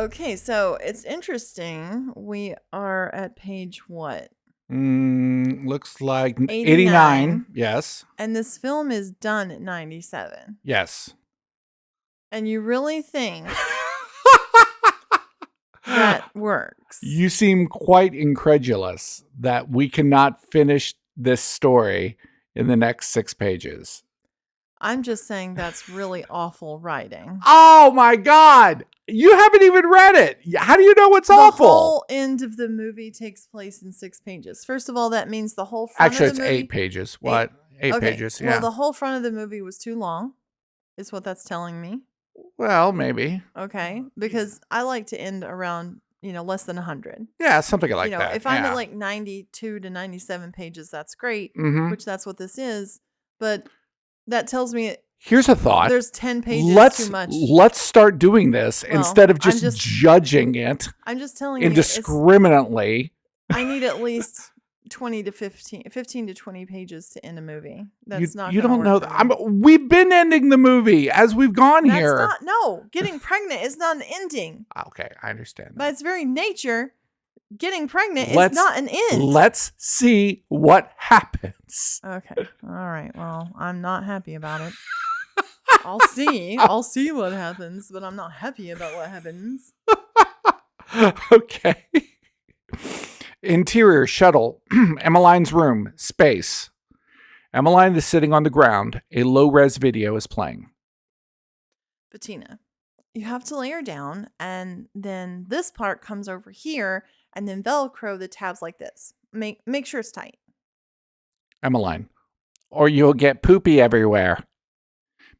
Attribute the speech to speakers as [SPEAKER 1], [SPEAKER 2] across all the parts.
[SPEAKER 1] Okay, so it's interesting. We are at page what?
[SPEAKER 2] Looks like
[SPEAKER 1] 89.
[SPEAKER 2] 89. Yes.
[SPEAKER 1] And this film is done at 97.
[SPEAKER 2] Yes.
[SPEAKER 1] And you really think that works?
[SPEAKER 2] You seem quite incredulous that we cannot finish this story in the next 6 pages.
[SPEAKER 1] I'm just saying that's really awful writing.
[SPEAKER 2] Oh my God. You haven't even read it. How do you know it's awful?
[SPEAKER 1] The whole end of the movie takes place in 6 pages. First of all, that means the whole front
[SPEAKER 2] Actually,
[SPEAKER 1] of the
[SPEAKER 2] it's
[SPEAKER 1] movie...
[SPEAKER 2] 8 pages. What? 8
[SPEAKER 1] okay.
[SPEAKER 2] pages, yeah.
[SPEAKER 1] Well, the whole front of the movie was too long, is what that's telling me.
[SPEAKER 2] Well, maybe.
[SPEAKER 1] Okay. Because I like to end around, less than 100.
[SPEAKER 2] Yeah, something like that.
[SPEAKER 1] If I'm at like 92 to 97 pages, that's great, which that's what this is. But that tells me...
[SPEAKER 2] Here's a thought.
[SPEAKER 1] There's 10 pages too much.
[SPEAKER 2] Let's start doing this instead of just judging it.
[SPEAKER 1] I'm just telling you
[SPEAKER 2] indiscriminately.
[SPEAKER 1] I need at least 15 to 20 pages to end a movie. That's not.
[SPEAKER 2] You don't know that. We've been ending the movie as we've gone here.
[SPEAKER 1] No, getting pregnant is not an ending.
[SPEAKER 2] Okay, I understand that.
[SPEAKER 1] By its very nature, getting pregnant is not an end.
[SPEAKER 2] Let's see what happens.
[SPEAKER 1] Okay. All right. Well, I'm not happy about it. I'll see what happens, but I'm not happy about what happens.
[SPEAKER 2] Okay. Interior shuttle, Emmeline's room, space. Emmeline is sitting on the ground. A low-res video is playing.
[SPEAKER 1] Bettina, you have to lay her down, and then this part comes over here, and then Velcro the tabs like this. Make sure it's tight.
[SPEAKER 2] Emmeline, or you'll get poopy everywhere.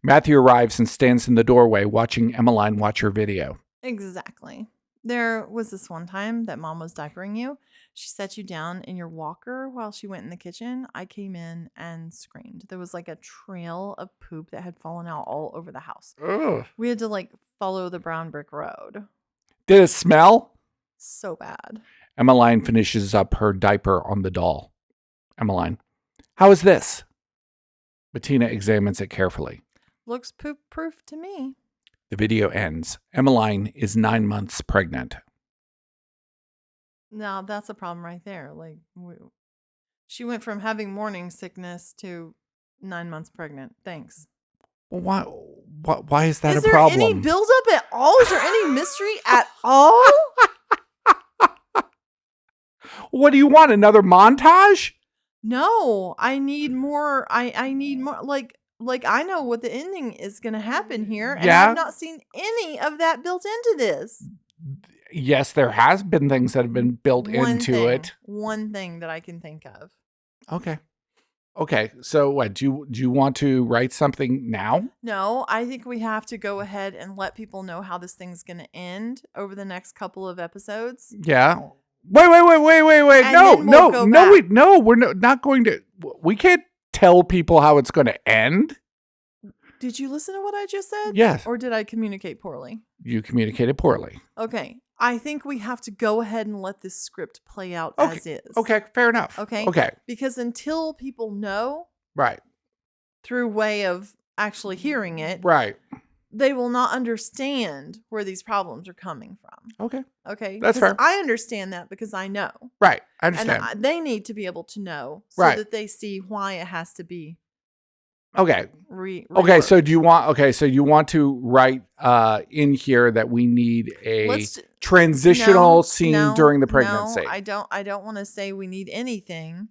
[SPEAKER 2] Matthew arrives and stands in the doorway watching Emmeline watch her video.
[SPEAKER 1] Exactly. There was this one time that Mom was diapering you. She set you down in your walker while she went in the kitchen. I came in and screamed. There was like a trail of poop that had fallen out all over the house.
[SPEAKER 2] Ugh.
[SPEAKER 1] We had to follow the brown brick road.
[SPEAKER 2] Did it smell?
[SPEAKER 1] So bad.
[SPEAKER 2] Emmeline finishes up her diaper on the doll. Emmeline, how is this? Bettina examines it carefully.
[SPEAKER 1] Looks poop-proof to me.
[SPEAKER 2] The video ends. Emmeline is 9 months pregnant.
[SPEAKER 1] Now, that's a problem right there. She went from having morning sickness to 9 months pregnant. Thanks.
[SPEAKER 2] Well, why is that
[SPEAKER 1] a
[SPEAKER 2] problem?
[SPEAKER 1] Is there any buildup at all? Is there any mystery at all?
[SPEAKER 2] What do you want? Another montage?
[SPEAKER 1] No, I need more. I need more. I know what the ending is going to happen here, and I've not seen any of that built into this.
[SPEAKER 2] Yes, there has been things that have been built into it.
[SPEAKER 1] One thing that I can think of.
[SPEAKER 2] Okay. So what, do you want to write something now?
[SPEAKER 1] No, I think we have to go ahead and let people know how this thing's going to end over the next couple of episodes.
[SPEAKER 2] Yeah. Wait. No, we're not going to. We can't tell people how it's going to end.
[SPEAKER 1] Did you listen to what I just said?
[SPEAKER 2] Yes.
[SPEAKER 1] Or did I communicate poorly?
[SPEAKER 2] You communicated poorly.
[SPEAKER 1] Okay. I think we have to go ahead and let this script play out as is.
[SPEAKER 2] Okay, fair enough.
[SPEAKER 1] Okay. Because until people know,
[SPEAKER 2] right,
[SPEAKER 1] through way of actually hearing it,
[SPEAKER 2] right,
[SPEAKER 1] they will not understand where these problems are coming from. Okay.
[SPEAKER 2] That's fair.
[SPEAKER 1] I understand that because I know.
[SPEAKER 2] Right. I understand.
[SPEAKER 1] And they need to be able to know so that they see why it has to be.
[SPEAKER 2] Okay. So you want to write in here that we need a transitional scene during the pregnancy?
[SPEAKER 1] No, I don't want to say we need anything.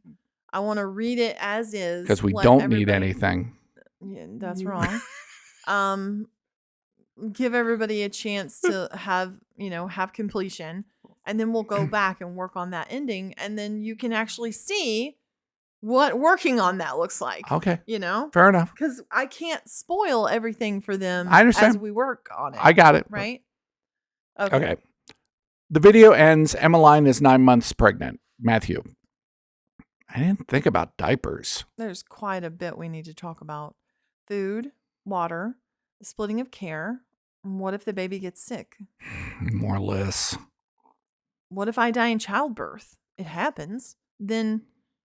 [SPEAKER 1] I want to read it as is.
[SPEAKER 2] Because we don't need anything.
[SPEAKER 1] Yeah, that's wrong. Give everybody a chance to have completion, and then we'll go back and work on that ending, and then you can actually see what working on that looks like.
[SPEAKER 2] Okay.
[SPEAKER 1] Fair
[SPEAKER 2] enough.
[SPEAKER 1] Because I can't spoil everything for them
[SPEAKER 2] I understand.
[SPEAKER 1] as we work on it.
[SPEAKER 2] I got it.
[SPEAKER 1] Right?
[SPEAKER 2] Okay. The video ends. Emmeline is 9 months pregnant. Matthew, I didn't think about diapers.
[SPEAKER 1] There's quite a bit we need to talk about. Food, water, the splitting of care. What if the baby gets sick?
[SPEAKER 2] More or less.
[SPEAKER 1] What if I die in childbirth? It happens. Then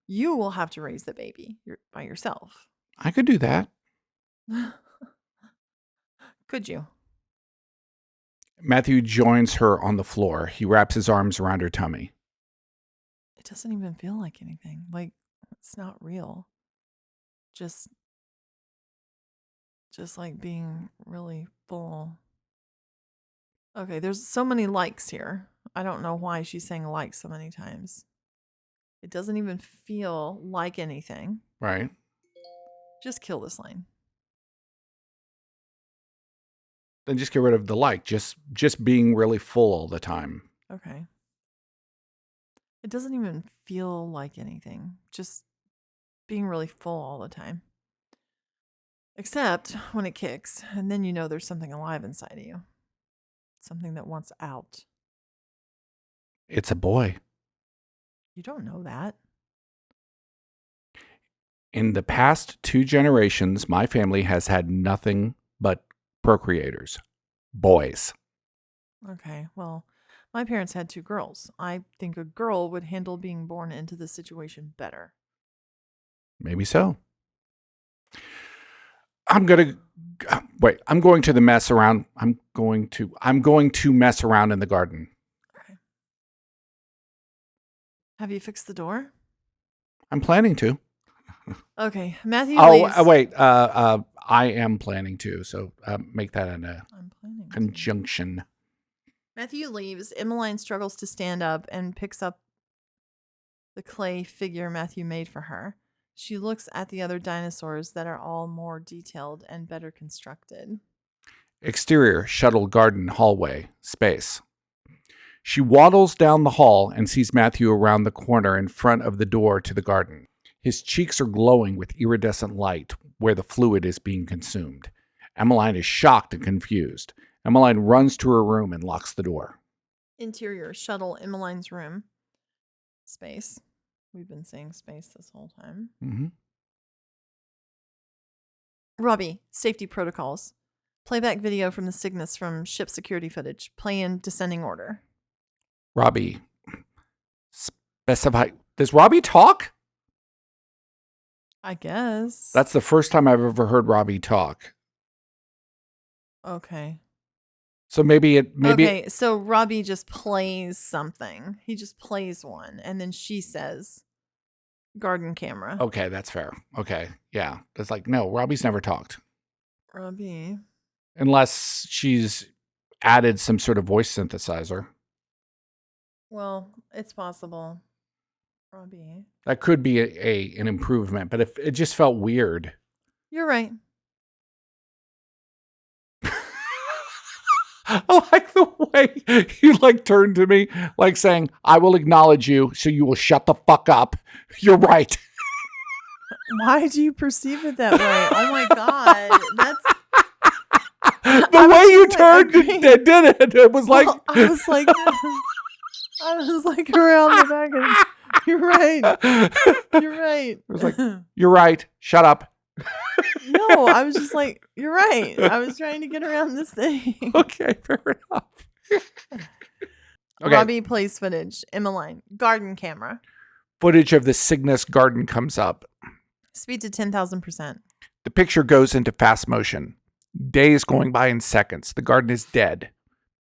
[SPEAKER 1] you will have to raise the baby by yourself.
[SPEAKER 2] I could do that.
[SPEAKER 1] Could you?
[SPEAKER 2] Matthew joins her on the floor. He wraps his arms around her tummy.
[SPEAKER 1] It doesn't even feel like anything. Like, it's not real. Just like being really full. Okay, there's so many likes here. I don't know why she's saying like so many times. It doesn't even feel like anything.
[SPEAKER 2] Right.
[SPEAKER 1] Just kill this line.
[SPEAKER 2] Then just get rid of the like. Just being really full all the time.
[SPEAKER 1] Okay. It doesn't even feel like anything. Just being really full all the time. Except when it kicks, and then you know there's something alive inside of you. Something that wants out.
[SPEAKER 2] It's a boy.
[SPEAKER 1] You don't know that.
[SPEAKER 2] In the past 2 generations, my family has had nothing but procreators. Boys.
[SPEAKER 1] Okay, well, my parents had 2 girls. I think a girl would handle being born into the situation better.
[SPEAKER 2] Maybe so. I'm going to mess around in the garden.
[SPEAKER 1] Okay. Have you fixed the door?
[SPEAKER 2] I'm planning to.
[SPEAKER 1] Okay, Matthew leaves.
[SPEAKER 2] Oh, wait. I am planning to, so make that in a conjunction.
[SPEAKER 1] Matthew leaves. Emmeline struggles to stand up and picks up the clay figure Matthew made for her. She looks at the other dinosaurs that are all more detailed and better constructed.
[SPEAKER 2] Exterior, shuttle, garden, hallway, space. She waddles down the hall and sees Matthew around the corner in front of the door to the garden. His cheeks are glowing with iridescent light where the fluid is being consumed. Emmeline is shocked and confused. Emmeline runs to her room and locks the door.
[SPEAKER 1] Interior, shuttle, Emmeline's room. Space. We've been saying space this whole time.
[SPEAKER 2] Mm-hmm.
[SPEAKER 1] Robbie, safety protocols. Playback video from the Cygnus from ship security footage. Play in descending order.
[SPEAKER 2] Robbie, specify. Does Robbie talk?
[SPEAKER 1] I guess.
[SPEAKER 2] That's the first time I've ever heard Robbie talk.
[SPEAKER 1] Okay.
[SPEAKER 2] So
[SPEAKER 1] Okay, so Robbie just plays something. He just plays one, and then she says, "Garden camera."
[SPEAKER 2] Okay, that's fair. Okay, yeah. It's like, no, Robbie's never talked.
[SPEAKER 1] Robbie.
[SPEAKER 2] Unless she's added some sort of voice synthesizer.
[SPEAKER 1] Well, it's possible. Robbie.
[SPEAKER 2] That could be an improvement, but if it just felt weird.
[SPEAKER 1] You're right.
[SPEAKER 2] I like the way you turned to me, saying, I will acknowledge you, so you will shut the fuck up. You're right.
[SPEAKER 1] Why do you perceive it that way? Oh my God.
[SPEAKER 2] The way you turned did it. It was like.
[SPEAKER 1] Well, I was like around the back and you're right. You're right.
[SPEAKER 2] It was like, you're right. Shut up.
[SPEAKER 1] No, I was just like, you're right. I was trying to get around this thing.
[SPEAKER 2] Okay, fair enough.
[SPEAKER 1] Okay. Robbie plays footage. Emmeline, garden camera.
[SPEAKER 2] Footage of the Cygnus garden comes up.
[SPEAKER 1] Speed to 10,000%.
[SPEAKER 2] The picture goes into fast motion. Days going by in seconds. The garden is dead.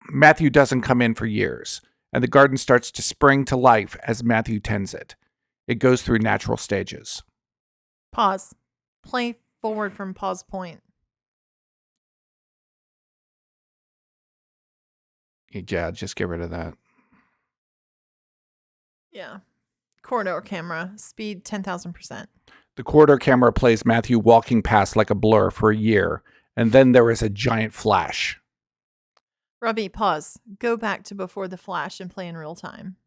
[SPEAKER 2] Matthew doesn't come in for years, and the garden starts to spring to life as Matthew tends it. It goes through natural stages.
[SPEAKER 1] Pause. Play forward from pause point.
[SPEAKER 2] Yeah, just get rid of that.
[SPEAKER 1] Yeah. Corridor camera. Speed 10,000%.
[SPEAKER 2] The corridor camera plays Matthew walking past like a blur for a year, and then there is a giant flash.
[SPEAKER 1] Robbie, pause. Go back to before the flash and play in real time.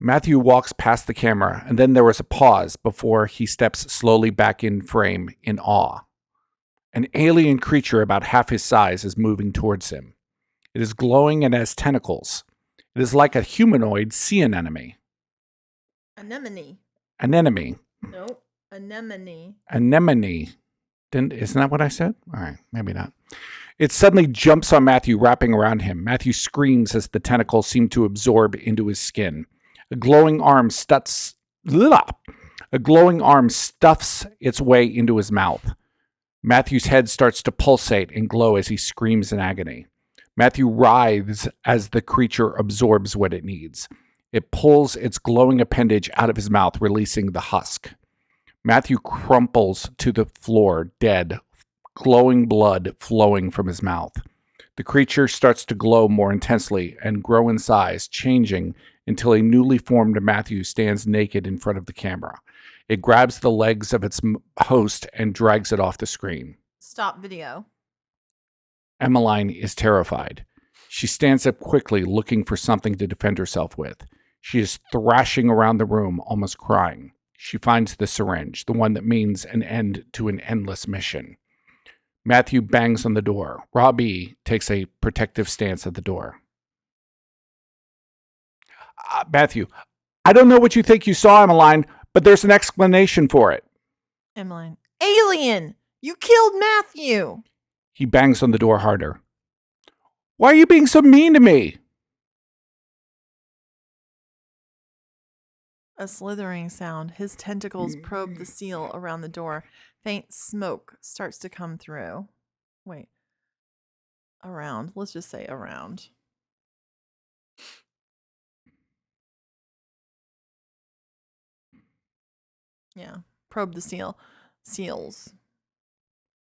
[SPEAKER 2] Matthew walks past the camera, and then there was a pause before he steps slowly back in frame in awe. An alien creature about half his size is moving towards him. It is glowing and has tentacles. It is like a humanoid sea anemone.
[SPEAKER 1] Anemone.
[SPEAKER 2] Anemone.
[SPEAKER 1] Nope. Anemone.
[SPEAKER 2] Anemone. Isn't that what I said? All right, maybe not. It suddenly jumps on Matthew, wrapping around him. Matthew screams as the tentacles seem to absorb into his skin. A glowing arm stuffs its way into his mouth. Matthew's head starts to pulsate and glow as he screams in agony. Matthew writhes as the creature absorbs what it needs. It pulls its glowing appendage out of his mouth, releasing the husk. Matthew crumples to the floor, dead, glowing blood flowing from his mouth. The creature starts to glow more intensely and grow in size, changing until a newly formed Matthew stands naked in front of the camera. It grabs the legs of its host and drags it off the screen.
[SPEAKER 1] Stop video.
[SPEAKER 2] Emmeline is terrified. She stands up quickly, looking for something to defend herself with. She is thrashing around the room, almost crying. She finds the syringe, the one that means an end to an endless mission. Matthew bangs on the door. Robbie takes a protective stance at the door. Matthew, I don't know what you think you saw, Emmeline, but there's an explanation for it.
[SPEAKER 1] Emmeline, alien! You killed Matthew!
[SPEAKER 2] He bangs on the door harder. Why are you being so mean to me?
[SPEAKER 1] A slithering sound. His tentacles probe the seal around the door. Faint smoke starts to come through. Wait. Around. Let's just say around. Yeah. Probe the seal. Seals.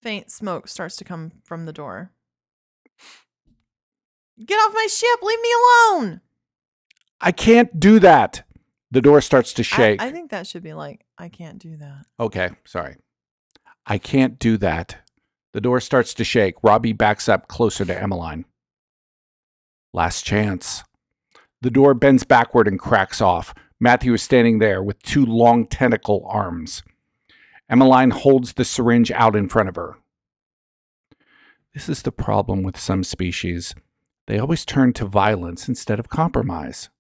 [SPEAKER 1] Faint smoke starts to come from the door. Get off my ship! Leave me alone!
[SPEAKER 2] I can't do that. The door starts to shake.
[SPEAKER 1] I think that should be like, I can't do that.
[SPEAKER 2] Okay, sorry. I can't do that. The door starts to shake. Robbie backs up closer to Emmeline. Last chance. The door bends backward and cracks off. Matthew is standing there with two long tentacle arms. Emmeline holds the syringe out in front of her. This is the problem with some species. They always turn to violence instead of compromise.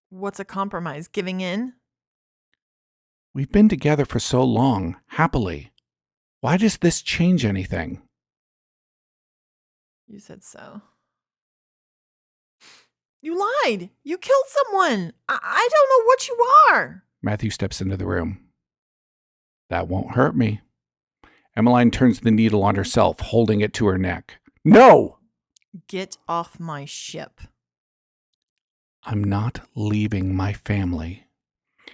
[SPEAKER 1] What's a compromise? Giving in?
[SPEAKER 2] We've been together for so long, happily. Why does this change anything?
[SPEAKER 1] You said so. You lied. You killed someone. I don't know what you are.
[SPEAKER 2] Matthew steps into the room. That won't hurt me. Emmeline turns the needle on herself, holding it to her neck. No!
[SPEAKER 1] Get off my ship.
[SPEAKER 2] I'm not leaving my family.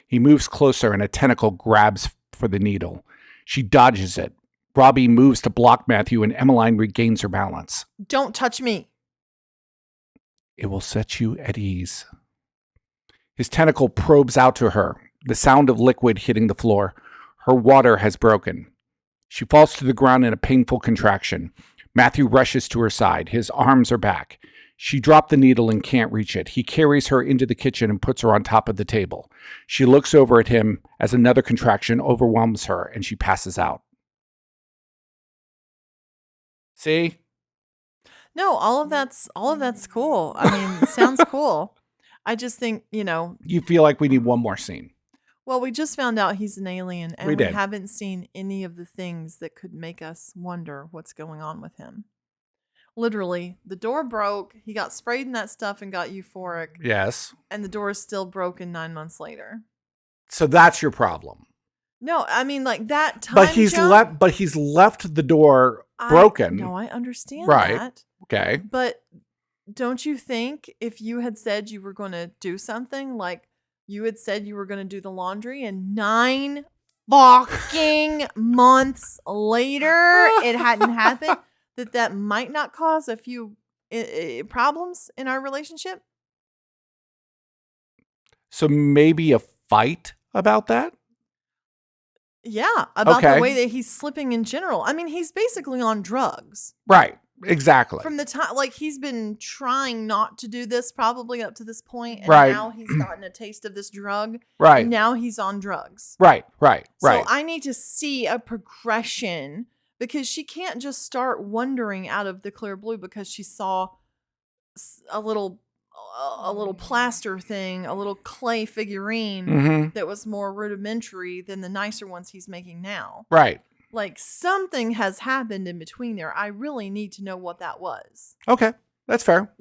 [SPEAKER 2] He moves closer and a tentacle grabs for the needle. She dodges it. Robbie moves to block Matthew and Emmeline regains her balance.
[SPEAKER 1] Don't touch me.
[SPEAKER 2] It will set you at ease. His tentacle probes out to her, the sound of liquid hitting the floor. Her water has broken. She falls to the ground in a painful contraction. Matthew rushes to her side. His arms are back. She dropped the needle and can't reach it. He carries her into the kitchen and puts her on top of the table. She looks over at him as another contraction overwhelms her and she passes out. See?
[SPEAKER 1] No, all of that's cool. I mean, it sounds cool. I just think,
[SPEAKER 2] You feel like we need one more scene.
[SPEAKER 1] well, we just found out he's an alien and
[SPEAKER 2] We
[SPEAKER 1] we
[SPEAKER 2] did.
[SPEAKER 1] haven't seen any of the things that could make us wonder what's going on with him. Literally, the door broke, he got sprayed in that stuff and got euphoric,
[SPEAKER 2] Yes.
[SPEAKER 1] and the door is still broken 9 months later.
[SPEAKER 2] So that's your problem.
[SPEAKER 1] No, I mean like that time
[SPEAKER 2] But he's
[SPEAKER 1] jump,
[SPEAKER 2] left the door broken.
[SPEAKER 1] No, I understand
[SPEAKER 2] Right.
[SPEAKER 1] that.
[SPEAKER 2] Okay.
[SPEAKER 1] But don't you think if you had said you were going to do something, like you had said you were going to do the laundry and 9 fucking months later it hadn't happened, that might not cause a few problems in our relationship?
[SPEAKER 2] So maybe a fight about that?
[SPEAKER 1] Yeah, about
[SPEAKER 2] Okay.
[SPEAKER 1] the way that he's slipping in general. I mean, he's basically on drugs.
[SPEAKER 2] Right. Exactly.
[SPEAKER 1] From the time, like, he's been trying not to do this probably up to this point, and
[SPEAKER 2] Right.
[SPEAKER 1] now he's gotten a taste of this drug.
[SPEAKER 2] Right.
[SPEAKER 1] And now he's on drugs.
[SPEAKER 2] Right. Right.
[SPEAKER 1] So I need to see a progression because she can't just start wondering out of the clear blue because she saw a little plaster thing, a little clay figurine
[SPEAKER 2] Mm-hmm.
[SPEAKER 1] that was more rudimentary than the nicer ones he's making now.
[SPEAKER 2] Right.
[SPEAKER 1] Like something has happened in between there. I really need to know what that was.
[SPEAKER 2] Okay. That's fair.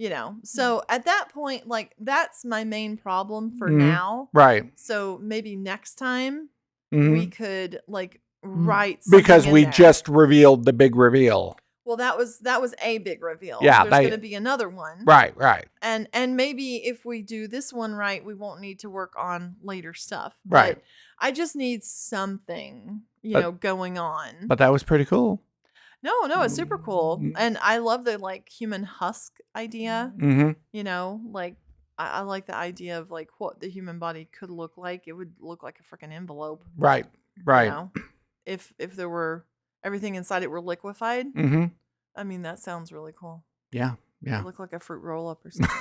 [SPEAKER 1] So at that point, like that's my main problem for
[SPEAKER 2] Mhm.
[SPEAKER 1] now.
[SPEAKER 2] Right.
[SPEAKER 1] So maybe next time
[SPEAKER 2] Mhm.
[SPEAKER 1] we could like write something
[SPEAKER 2] Because
[SPEAKER 1] in
[SPEAKER 2] we
[SPEAKER 1] there.
[SPEAKER 2] just revealed the big reveal.
[SPEAKER 1] Well, that was a big reveal.
[SPEAKER 2] Yeah,
[SPEAKER 1] There's going to be another one.
[SPEAKER 2] Right.
[SPEAKER 1] And maybe if we do this one right, we won't need to work on later stuff.
[SPEAKER 2] Right.
[SPEAKER 1] But I just need something, going on.
[SPEAKER 2] But that was pretty cool.
[SPEAKER 1] No, it's super cool. And I love the like human husk idea.
[SPEAKER 2] Mm-hmm.
[SPEAKER 1] Like I like the idea of like what the human body could look like. It would look like a freaking envelope.
[SPEAKER 2] Right.
[SPEAKER 1] If there were everything inside it were liquefied.
[SPEAKER 2] Mm-hmm.
[SPEAKER 1] I mean, that sounds really cool.
[SPEAKER 2] Yeah.
[SPEAKER 1] It look like a fruit roll up or something.